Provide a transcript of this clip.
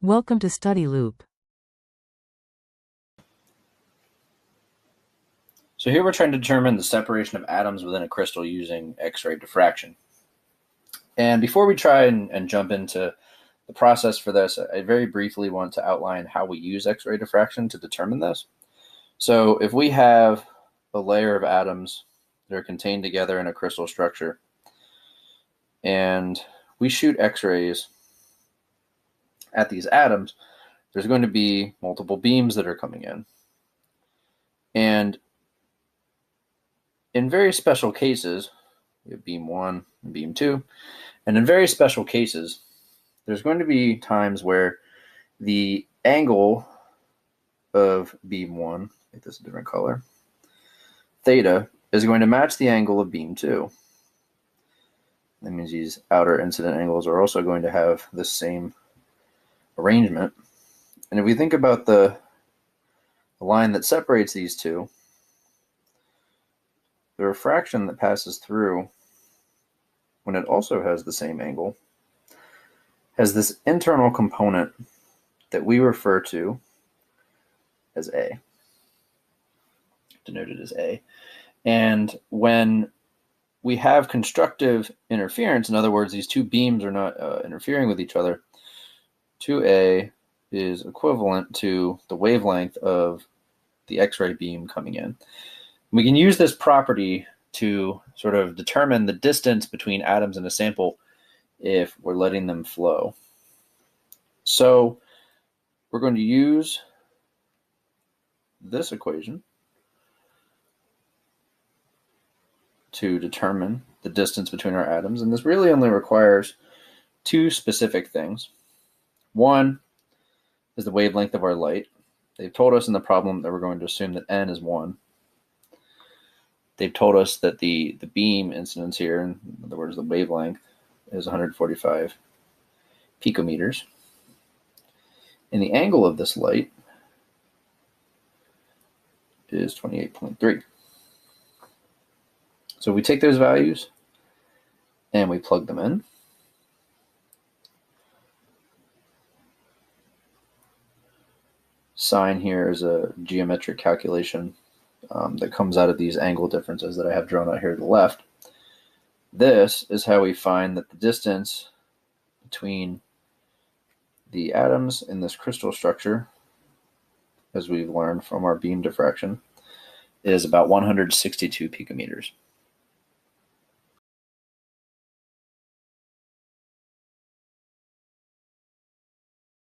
Welcome to Study Loop. So here we're trying to determine the separation of atoms within a crystal using X-ray diffraction. And before we try and jump into the process for this, I very briefly want to outline how we use X-ray diffraction to determine this. So if we have a layer of atoms that are contained together in a crystal structure, and we shoot X-rays at these atoms, there's going to be multiple beams that are coming in. And in very special cases, we have beam 1 and beam 2, and in very special cases, there's going to be times where the angle of beam 1, make this a different color, theta, is going to match the angle of beam 2. That means these outer incident angles are also going to have the same arrangement. And if we think about the line that separates these two, the refraction that passes through when it also has the same angle has this internal component that we refer to as A, denoted as A. And when we have constructive interference, in other words, these two beams are not interfering with each other, 2A is equivalent to the wavelength of the X-ray beam coming in. We can use this property to sort of determine the distance between atoms in a sample if we're letting them flow. So we're going to use this equation to determine the distance between our atoms, and this really only requires two specific things. One is the wavelength of our light. They've told us in the problem that we're going to assume that n is 1. They've told us that the beam incidence here, in other words, the wavelength, is 145 picometers. And the angle of this light is 28.3. So we take those values and we plug them in. Sine here is a geometric calculation that comes out of these angle differences that I have drawn out here to the left. This is how we find that the distance between the atoms in this crystal structure, as we've learned from our beam diffraction, is about 162 picometers.